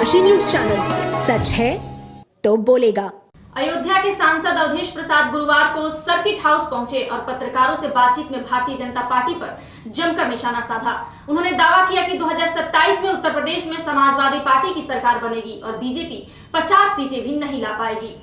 डनकाशी news channel, सच है तो बोलेगा। अयोध्या के सांसद अवधेश प्रसाद गुरुवार को सर्किट हाउस पहुंचे और पत्रकारों से बातचीत में भारतीय जनता पार्टी पर जमकर निशाना साधा। उन्होंने दावा किया कि 2027 में उत्तर प्रदेश में समाजवादी पार्टी की सरकार बनेगी और बीजेपी 50 सीटें भी नहीं ला पाएगी।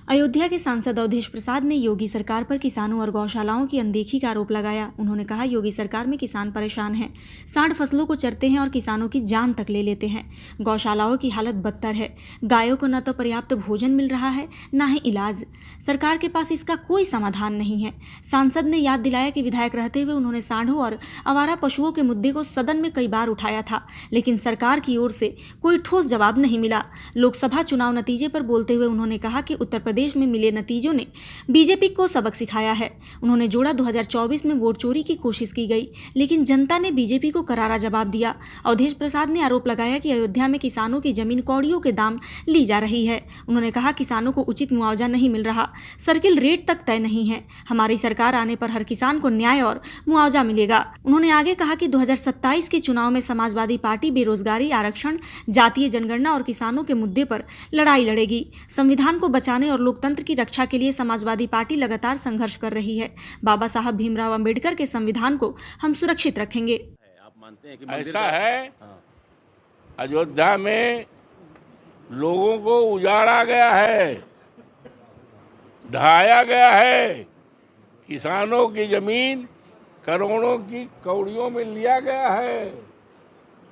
अयोध्या के सांसद अवधेश प्रसाद ने योगी सरकार पर किसानों और गौशालाओं की अनदेखी का आरोप लगाया। उन्होंने कहा, योगी सरकार में किसान परेशान हैं, सांड फसलों को चरते हैं और किसानों की जान तक ले लेते हैं। गौशालाओं की हालत बदतर है, गायों को न तो पर्याप्त भोजन मिल रहा है न ही इलाज। सरकार के पास इसका कोई समाधान नहीं है। सांसद ने याद दिलाया कि विधायक रहते हुए उन्होंने सांडों और आवारा पशुओं के मुद्दे को सदन में कई बार उठाया था, लेकिन सरकार की ओर से कोई ठोस जवाब नहीं मिला। लोकसभा चुनाव नतीजे पर बोलते हुए उन्होंने कहा कि उत्तर प्रदेश में मिले नतीजों ने बीजेपी को सबक सिखाया है। उन्होंने जोड़ा 2024 में वोट चोरी की कोशिश की गई, लेकिन जनता ने बीजेपी को करारा जवाब दिया। अवधेश प्रसाद ने आरोप लगाया कि अयोध्या में किसानों की जमीन कौड़ियों के दाम ली जा रही है। उन्होंने कहा, किसानों को उचित मुआवजा नहीं मिल रहा, सर्किल रेट तक तय नहीं है। हमारी सरकार आने पर हर किसान को न्याय और मुआवजा मिलेगा। उन्होंने आगे कहा कि 2027 के चुनाव में समाजवादी पार्टी बेरोजगारी, आरक्षण, जातीय जनगणना और किसानों के मुद्दे पर लड़ाई लड़ेगी। संविधान को बचाने और लोकतंत्र की रक्षा के लिए समाजवादी पार्टी लगातार संघर्ष कर रही है। बाबा साहब भीमराव अंबेडकर के संविधान को हम सुरक्षित रखेंगे। आप मानते हैं कि ऐसा है, अयोध्या में लोगों को उजाड़ा गया है, ढाया गया है, किसानों की जमीन करोड़ों की कौड़ियों में लिया गया है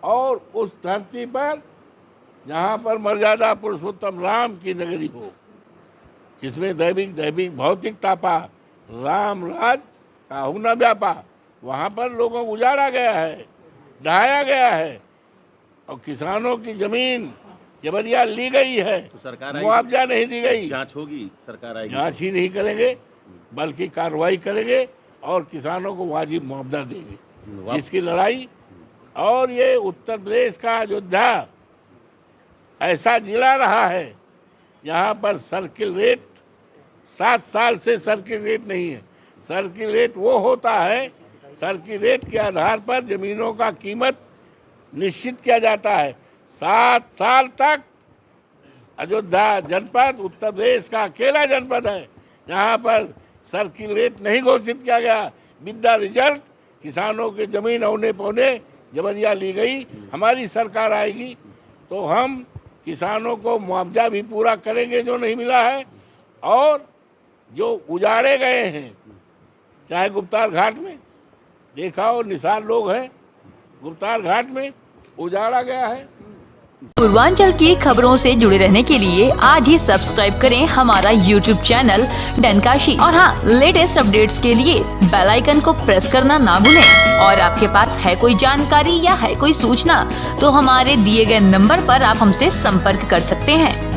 और उस धरती पर जहाँ पर मर्यादा पुरुषोत्तम राम की नगरी हो, जिसमें दैविक भौतिक तापा, राम राज काहू न व्यापा, वहाँ पर लोगों को उजाड़ा गया है, ढाया गया है और किसानों की जमीन जबरिया ली गई है। तो सरकार मुआवजा नहीं दी गई। जांच होगी, सरकार आएगी, जांच ही नहीं करेंगे बल्कि कार्रवाई करेंगे और किसानों को वाजिब मुआवजा देंगे। इसकी लड़ाई, और ये उत्तर प्रदेश का अयोध्या ऐसा जिला रहा है यहाँ पर सर्किल रेट 7 साल से सर्किल रेट नहीं है। सर्किल रेट वो होता है, सर्किल रेट के आधार पर जमीनों का कीमत निश्चित किया जाता है। 7 साल तक अयोध्या जनपद उत्तर प्रदेश का अकेला जनपद है यहाँ पर सर्किल रेट नहीं घोषित किया गया। विद द रिजल्ट किसानों के जमीन औने पौने जबरिया ली गई। हमारी सरकार आएगी तो हम किसानों को मुआवजा भी पूरा करेंगे जो नहीं मिला है, और जो उजाड़े गए हैं, चाहे गुप्तार घाट में देखा हो, निसार लोग हैं, गुप्तार घाट में उजाड़ा गया है। पूर्वांचल की खबरों से जुड़े रहने के लिए आज ही सब्सक्राइब करें हमारा YouTube चैनल डनकाशी, और हाँ, लेटेस्ट अपडेट्स के लिए बेल आइकन को प्रेस करना ना भूलें। और आपके पास है कोई जानकारी या है कोई सूचना तो हमारे दिए गए नंबर पर आप हमसे संपर्क कर सकते हैं।